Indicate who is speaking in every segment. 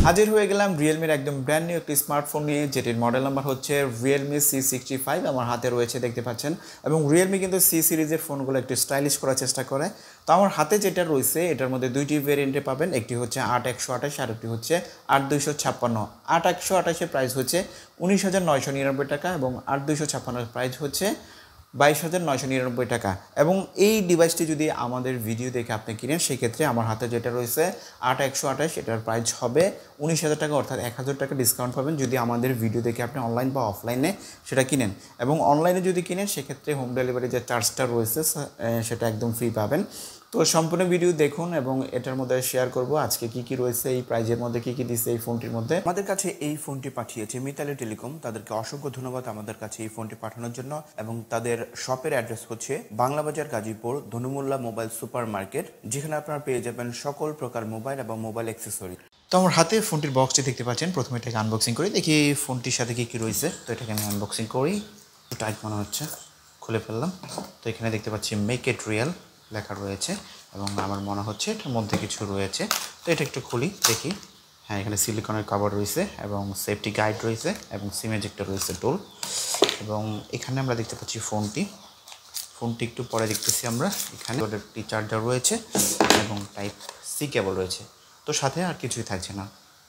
Speaker 1: হাজির হয়ে গেলাম রিয়েলমির একদম ব্র্যান্ড নিউ একটি স্মার্টফোন নিয়ে, যেটির মডেল নাম্বার হচ্ছে রিয়েলমি C65। আমার হাতে রয়েছে, দেখতে পাচ্ছেন। এবং রিয়েলমি কিন্তু সি সিরিজের ফোনগুলো একটু স্টাইলিশ করার চেষ্টা করে। তো আমার হাতে যেটা রয়েছে এটার মধ্যে দুইটি ভেরিয়েন্টে পাবেন, একটি হচ্ছে ৮/১২৮ আর একটি হচ্ছে ৮/২৫৬। ৮/১২৮-এর প্রাইস হচ্ছে ১৯,৯৯৯ টাকা এবং ৮/২৫৬-এর প্রাইস হচ্ছে ২২,৯৯৯ টাকা। এবং এই ডিভাইসটি যদি আমাদের ভিডিও দেখে আপনি কিনেন, সেক্ষেত্রে আমার হাতে যেটা রয়েছে ৮/১২৮, এটার প্রাইস হবে ১৯,০০০ টাকা, অর্থাৎ ১,০০০ টাকা ডিসকাউন্ট পাবেন যদি আমাদের ভিডিও দেখে আপনি অনলাইন বা অফলাইনে সেটা কিনেন। এবং অনলাইনে যদি কিনেন সেক্ষেত্রে হোম ডেলিভারি যে চার্জটা রয়েছে সেটা একদম ফ্রি পাবেন। তো সম্পূর্ণ ভিডিও দেখুন এবং এটার মধ্যে শেয়ার করব আজকে কি কি রয়েছে, এই প্রাইজের মধ্যে কি কি দিচ্ছে এই ফোনটির মধ্যে। আমাদের কাছে এই ফোনটি পাঠিয়েছে মিতালি টেলিকম, তাদেরকে অসংখ্য ধন্যবাদ আমাদের কাছে এই ফোনটি পাঠানোর জন্য। এবং তাদের শপের অ্যাড্রেস হচ্ছে Banglabazar Gazipur Dhanumulla mobile supermarket, যেখানে আপনারা পেয়ে যাবেন সকল প্রকার মোবাইল এবং মোবাইল অ্যাক্সেসরি। তো আমার হাতে ফোনটির বক্সটি দেখতে পাচ্ছেন। প্রথমে এটাকে আনবক্সিং করি, দেখি ফোনটির সাথে কি কি রয়েছে। তো এটাকে আমি আনবক্সিং করি, টাইট মনে হচ্ছে, খুলে ফেললাম। তো এখানে দেখতে পাচ্ছি মেক ইট রিয়েল লেখা রয়েছে এবং আমার মনে হচ্ছে এটার মধ্যে কিছু রয়েছে। তো এটা একটু খুলি, দেখি। হ্যাঁ, এখানে সিলিকনের কভার রয়েছে এবং সেফটি গাইড রয়েছে এবং সিম এজেক্টর রয়েছে টুল। এবং এখানে আমরা দেখতে পাচ্ছি ফোনটি একটু পরে দেখতেছি আমরা। এখানে একটি চার্জার রয়েছে এবং টাইপ সি কেবল রয়েছে। তো সাথে আর কিছুই থাকছে না।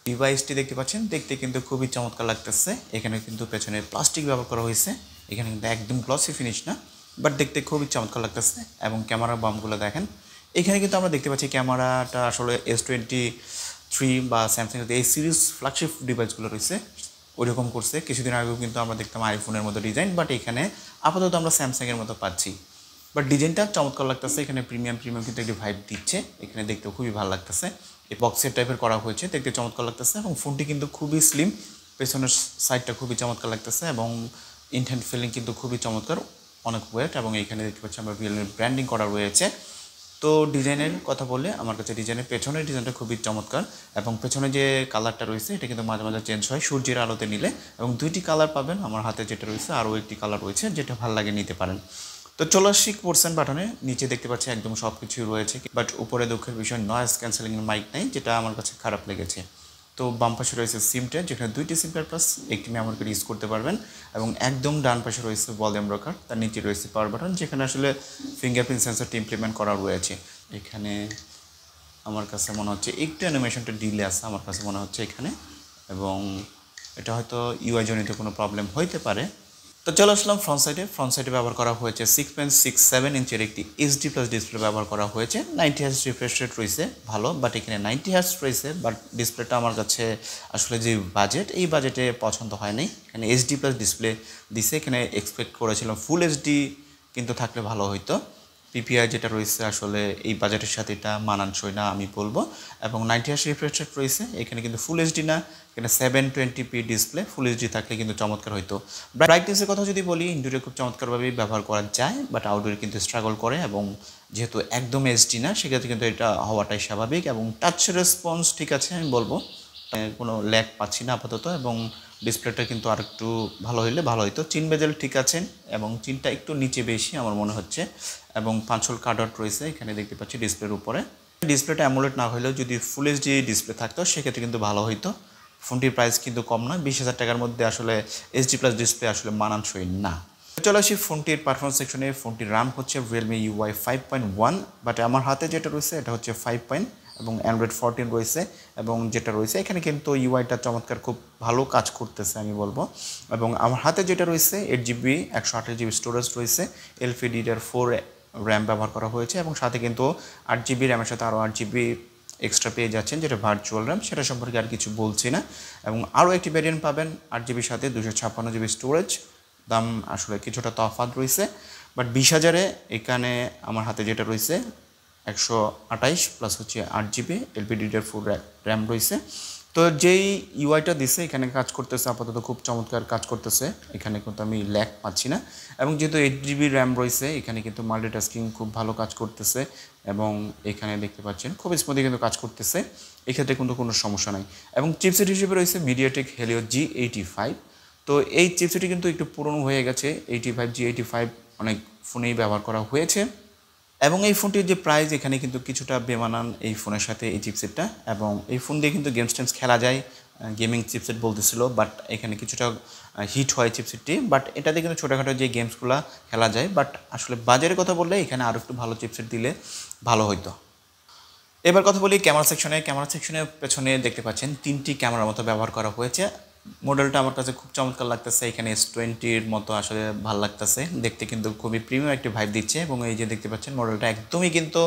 Speaker 1: ডিভাইসটি দেখতে পাচ্ছেন, দেখতে কিন্তু খুবই চমৎকার লাগতেছে। এখানে কিন্তু পেছনে প্লাস্টিক ব্যবহার করা হয়েছে, এখানে কিন্তু একদম গ্লসি ফিনিশ না, বাট দেখতে খুবই চমৎকার লাগতেছে। এবং ক্যামেরা বামগুলো দেখেন, এখানে কিন্তু আমরা দেখতে পাচ্ছি ক্যামেরাটা আসলে S23 বা স্যামসাংয়ের এই সিরিজ ফ্ল্যাগশিপ ডিভাইসগুলো রয়েছে ওইরকম করছে। কিছুদিন আগেও কিন্তু আমরা দেখতাম আইফোনের মতো ডিজাইন, বাট এখানে আপাতত আমরা স্যামসাংয়ের মতো পাচ্ছি। বাট ডিজাইনটা চমৎকার লাগতেছে, এখানে প্রিমিয়াম কিন্তু একটি ভাইব দিচ্ছে, এখানে দেখতেও খুবই ভালো লাগতেছে। এই বক্সের টাইপের করা হয়েছে, দেখতে চমৎকার লাগতেছে। এবং ফোনটি কিন্তু খুবই স্লিম, পেছনের সাইডটা খুবই চমৎকার লাগতেছে এবং ইনহ্যান্ড ফিলিং কিন্তু খুবই চমৎকার, অনেক ওয়েট। এবং এইখানে দেখতে পাচ্ছি আমরা রিয়েলমির ব্র্যান্ডিং করা রয়েছে। তো ডিজাইনের কথা বললে আমার কাছে ডিজাইনের পেছনের ডিজাইনটা খুবই চমৎকার। এবং পেছনে যে কালারটা রয়েছে এটা কিন্তু মাঝে মাঝে চেঞ্জ হয় সূর্যের আলোতে নিলে। এবং দুইটি কালার পাবেন, আমার হাতে যেটা রয়েছে আরও একটি কালার রয়েছে, যেটা ভালো লাগে নিতে পারেন। তো চলো আসি কোর্সেন বাটনে। নিচে দেখতে পাচ্ছি একদম সব কিছুই রয়েছে, বাট উপরে দুঃখের বিষয় নয়েজ ক্যান্সেলিংয়ের মাইক নেই, যেটা আমার কাছে খারাপ লেগেছে। তো বাম পাশে রয়েছে সিম ট্রে, যেখানে দুইটি সিম কার্ড প্লাস একটি মেমোরি কার্ড ইউজ করতে পারবেন। এবং একদম ডান পাশে রয়েছে ভলিউম রকার, তার নিচে রয়েছে পাওয়ার বাটন, যেখানে আসলে ফিঙ্গারপ্রিন্ট সেন্সরটি ইমপ্লিমেন্ট করা রয়েছে। এখানে আমার কাছে মনে হচ্ছে একটু অ্যানিমেশনটা ডিলে আছে আমার কাছে মনে হচ্ছে এখানে, এবং এটা হয়তো ইউআই জনিত কোনো প্রবলেম হইতে পারে। তো চলে আসলাম ফ্রন্ট সাইডে ব্যবহার করা হয়েছে 6.67 ইঞ্চের একটি HD+ ডিসপ্লে ব্যবহার করা হয়েছে। 90 Hz রিফ্রেশ রেট রয়েছে, ভালো। বাট এখানে 90 Hz রয়েছে, বাট ডিসপ্লেটা আমার কাছে আসলে যে বাজেট, এই বাজেটে পছন্দ হয়নি। এখানে HD+ ডিসপ্লে দিছে, এখানে এক্সপেক্ট করেছিলাম ফুল HD কিন্তু থাকলে ভালো হইতো। পিপিআই যেটা রয়েছে আসলে এই বাজেটের সাথে এটা মানানসই না আমি বলবো। এবং 90 Hz রিফ্রেশ রেট রয়েছে, এখানে কিন্তু ফুল এইচডি না, এখানে 720p ডিসপ্লে। ফুল এইচডি থাকলে কিন্তু চমৎকার হইতো। ব্রাইটনেসের কথা যদি বলি, ইনডোরে খুব চমৎকারভাবেই ব্যবহার করা যায়, বাট আউটডোরে কিন্তু স্ট্রাগল করে। এবং যেহেতু একদম এইচডি না, সেক্ষেত্রে কিন্তু এটা হওয়াটাই স্বাভাবিক। এবং টাচ রেসপন্স ঠিক আছে আমি বলবো, কোনো ল্যাগ পাচ্ছি না আপাতত। এবং ডিসপ্লেটা কিন্তু আর একটু ভালো হইলে ভালো হইতো। চিন বেজেল ঠিক আছে এবং চিনটা একটু নিচে বেশি আমার মনে হচ্ছে। এবং 5 হোল কাটআউট রয়েছে এখানে দেখতে পাচ্ছি ডিসপ্লের উপরে। ডিসপ্লেটা অ্যামোলেড না হলেও যদি ফুল এইচডি ডিসপ্লে থাকতো সেক্ষেত্রে কিন্তু ভালো হইতো। ফোনটির প্রাইস কিন্তু কম নয়, 20,000 টাকার মধ্যে আসলে HD+ ডিসপ্লে আসলে মানানসই না। চলে আসি ফোনটির পারফরমেন্স সেকশনে। ফোনটির RAM হচ্ছে Realme UI 5.1, বাট আমার হাতে যেটা রয়েছে এটা হচ্ছে 5. এবং Android 14 রয়েছে। এবং যেটা রয়েছে এখানে কিন্তু ইউআইটা চমৎকার, খুব ভালো কাজ করতেছে আমি বলবো। এবং আমার হাতে যেটা রয়েছে 8GB 128GB স্টোরেজ রয়েছে, LPDDR4 র্যাম ব্যবহার করা হয়েছে। এবং সাথে কিন্তু 8GB র্যামের সাথে আরও 8GB এক্সট্রা পেয়ে যাচ্ছেন, যেটা ভার্চুয়াল র্যাম, সেটা সম্পর্কে আর কিছু বলছি না। এবং আরও একটি ভ্যারিয়েন্ট পাবেন 8GBর সাথে 256GB স্টোরেজ। দাম আসলে কিছুটা তফাৎ রয়েছে, বাট 20,000-এ এখানে আমার হাতে যেটা রয়েছে 128 প্লাস হচ্ছে 8GB LPDDR4 র্যাম রয়েছে। তো যেই ইউআইটা দিছে এখানে কাজ করতেছে আপাতত খুব চমৎকার কাজ করতেছে, এখানে কিন্তু আমি ল্যাগ পাচ্ছি না। এবং যেহেতু 8GB র্যাম রয়েছে এখানে কিন্তু মাল্টিটাস্কিং খুব ভালো কাজ করতেছে। এবং এখানে দেখতে পাচ্ছেন খুব স্মুথলি কিন্তু কাজ করতেছে, এক্ষেত্রে কিন্তু কোনো সমস্যা নাই। এবং চিপসেট হিসেবে রয়েছে MediaTek Helio G85। তো এই চিপসেটটি কিন্তু একটু পুরনো হয়ে গেছে, 85 G85 অনেক ফোনেই ব্যবহার করা হয়েছে। এবং এই ফোনটির যে প্রাইস এখানে কিন্তু কিছুটা বেমানান এই ফোনের সাথে এই চিপসেটটা, এবং এই ফোন দিয়ে কিন্তু গেমস টেমস খেলা যায়, গেমিং চিপসেট বলতেছিল, বাট এখানে কিছুটা হিট হয় চিপসেটটি, বাট এটাতে কিন্তু ছোটোখাটো যে গেমসগুলো খেলা যায়। বাট আসলে বাজারের কথা বললে এখানে আরও একটু ভালো চিপসেট দিলে ভালো হতো। এবার কথা বলি ক্যামেরা সেকশনে। ক্যামেরা সেকশনের পেছনে দেখতে পাচ্ছেন 3টি ক্যামেরার মতো ব্যবহার করা হয়েছে। মডেলটা আমার কাছে খুব চমৎকার লাগতেছে। এখানে S20-র মতো আসলে ভালো লাগতেছে দেখতে, কিন্তু খুবই প্রিমিয়াম একটি ভাইব দিচ্ছে। এবং এই যে দেখতে পাচ্ছেন মডেলটা একদমই কিন্তু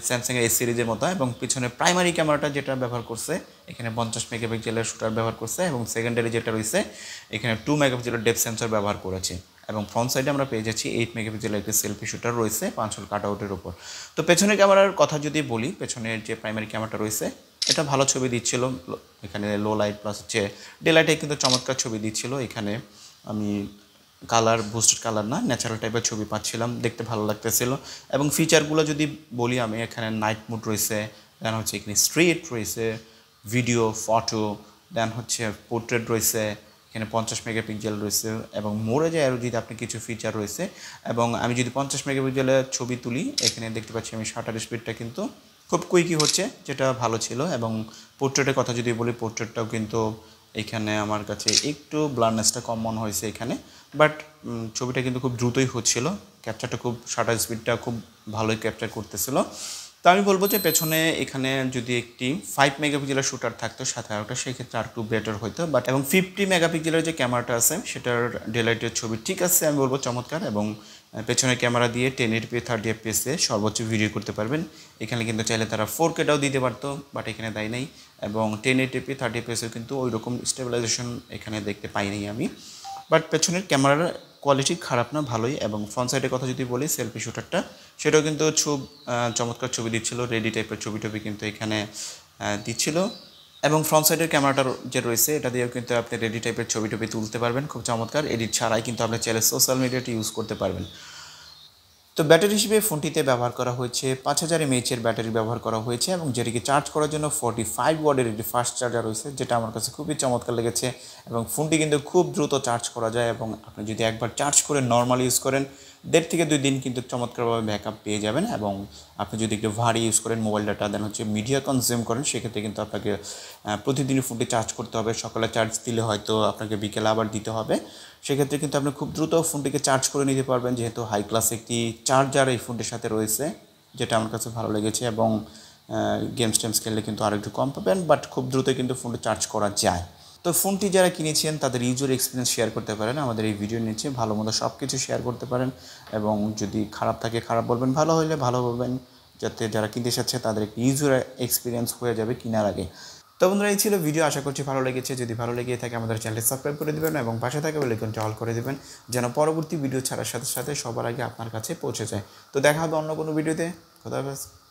Speaker 1: স্যামসাংয়ের S সিরিজের মতো, এবং পিছনে প্রাইমারি ক্যামেরাটা যেটা ব্যবহার করছে এখানে 50 মেগাপিক্সেলের শুটার ব্যবহার করছে, এবং সেকেন্ডারি যেটা রয়েছে এখানে 2 মেগাপিক্সেলের ডেপথ সেন্সর ব্যবহার করেছে। এবং ফ্রন্ট সাইডে আমরা পেয়ে যাচ্ছি 8 মেগাপিক্সেলের একটি সেলফি শুটার রয়েছে 5 হোল কাট আউটের উপর। তো পেছনের ক্যামেরার কথা যদি বলি, পেছনের যে প্রাইমারি ক্যামেরাটা রয়েছে এটা ভালো ছবি দিচ্ছিল। এখানে লো লাইট প্লাস হচ্ছে ডে লাইটে কিন্তু চমৎকার ছবি দিচ্ছিল। এখানে আমি কালার বুস্টেড কালার না, ন্যাচারাল টাইপের ছবি পাচ্ছিলাম, দেখতে ভালো লাগতেছিল। এবং ফিচারগুলো যদি বলি আমি, এখানে নাইট মোড রয়েছে, দেন হচ্ছে এখানে স্ট্রিট রয়েছে, ভিডিও, ফটো, দেন হচ্ছে পোর্ট্রেট রয়েছে, এখানে 50 মেগাপিক্সেল রয়েছে, এবং মোড়ে যায় আরও যদি আপনি কিছু ফিচার রয়েছে। এবং আমি যদি 50 মেগাপিক্সেলের ছবি তুলি, এখানে দেখতে পাচ্ছি আমি শাটার স্পিডটা কিন্তু খুব কুইকই হচ্ছে, যেটা ভালো ছিল। এবং পোর্ট্রেটের কথা যদি বলি, পোর্ট্রেটটাও কিন্তু এখানে আমার কাছে একটু ব্লারনেসটা কম মনে হয়েছে এখানে, বাট ছবিটা কিন্তু খুব দ্রুতই হচ্ছিল, ক্যাপচারটা খুব শাটার স্পিডটা খুব ভালোই ক্যাপচার করতেছিল। তো আমি বলবো যে পেছনে এখানে যদি একটি 5 মেগাপিক্সেলের শুটার থাকতো সাথে আরেকটা, সেক্ষেত্রে আর একটু বেটার হতো। বাট এবং 50 মেগাপিক্সেলের যে ক্যামেরাটা আছে সেটার ডেলাইটের ছবি ঠিক আছে, আমি বলবো চমৎকার। এবং পেছনের ক্যামেরা দিয়ে 1080p 30fps সর্বোচ্চ ভিডিও করতে পারবেন। এখানে কিন্তু চাইলে তারা 4Kটাও দিতে পারতো, বাট এখানে দেয় নাই। এবং 1080p 30fpsও কিন্তু ওই রকম স্টেবিলাইজেশন এখানে দেখতে পাইনি আমি। বাট পেছনের ক্যামেরার কোয়ালিটি খারাপ না, ভালোই। এবং ফ্রন্ট সাইডের কথা যদি বলি, সেলফি শুটারটা সেটাও কিন্তু খুব চমৎকার ছবি দিচ্ছিল, রেডি টাইপের ছবি টবি কিন্তু এখানে দিচ্ছিল। এবং ফ্রন্ট সাইডের ক্যামেরাটা যে রয়েছে এটা দিয়েও কিন্তু আপনি রেডি টাইপের ছবি টবি তুলতে পারবেন খুব চমৎকার, এডিট ছাড়াই কিন্তু আপনি চাইলে সোশ্যাল মিডিয়াটি ইউজ করতে পারবেন। তো ব্যাটারি হিসেবে ফোনটিতে ব্যবহার করা হয়েছে 5000 mAh ব্যাটারি ব্যবহার করা হয়েছে, এবং যেটিকে চার্জ করার জন্য 45 ওয়াটের একটি ফাস্ট চার্জার রয়েছে, যেটা আমার কাছে খুবই চমৎকার লেগেছে। এবং ফোনটি কিন্তু খুব দ্রুত চার্জ করা যায়, এবং আপনি যদি একবার চার্জ করে নর্মাল ইউজ করেন 1.5 থেকে 2 দিন কিন্তু চমৎকারভাবে ব্যাকআপ পেয়ে যাবেন। এবং আপনি যদি একটু ভারী ইউজ করেন, মোবাইল ডাটা দেন হচ্ছে মিডিয়া কনজিউম করেন, সেক্ষেত্রে কিন্তু আপনাকে প্রতিদিনই ফোনটি চার্জ করতে হবে। সকালে চার্জ দিলে হয়তো আপনাকে বিকেলে আবার দিতে হবে, সেক্ষেত্রে কিন্তু আপনি খুব দ্রুত ফোনটিকে চার্জ করে নিতে পারবেন, যেহেতু হাই ক্লাস একটি চার্জার এই ফোনটির সাথে রয়েছে, যেটা আমার কাছে ভালো লেগেছে। এবং গেমস টেমস খেললে কিন্তু আর একটু কম পাবেন, বাট খুব দ্রুত কিন্তু ফোনটি চার্জ করা যায়। তো ফোনটি যারা কিনেছেন তাদের ইউজার এক্সপিরিয়েন্স শেয়ার করতে পারেন আমাদের এই ভিডিওর নিচে, ভালো মন্দ সব কিছু শেয়ার করতে পারেন। এবং যদি খারাপ থাকে খারাপ বলবেন, ভালো হলে ভালো বলবেন, যাতে যারা কিনতে চাচ্ছে তাদের একটি ইউজার এক্সপিরিয়েন্স হয়ে যাবে কেনার আগে। তো বন্ধুরা, এই ছিল ভিডিও, আশা করছি ভালো লেগেছে। যদি ভালো লেগে থাকে আমাদের চ্যানেলটি সাবস্ক্রাইব করে দেবেন, এবং পাশে থাকা বেল আইকনটি অল করে দেবেন, যেন পরবর্তী ভিডিও ছাড়ার সাথে সাথে সবার আগে আপনার কাছে পৌঁছে যায়। তো দেখা হবে অন্য কোনো ভিডিওতে। খোদা হাফেজ।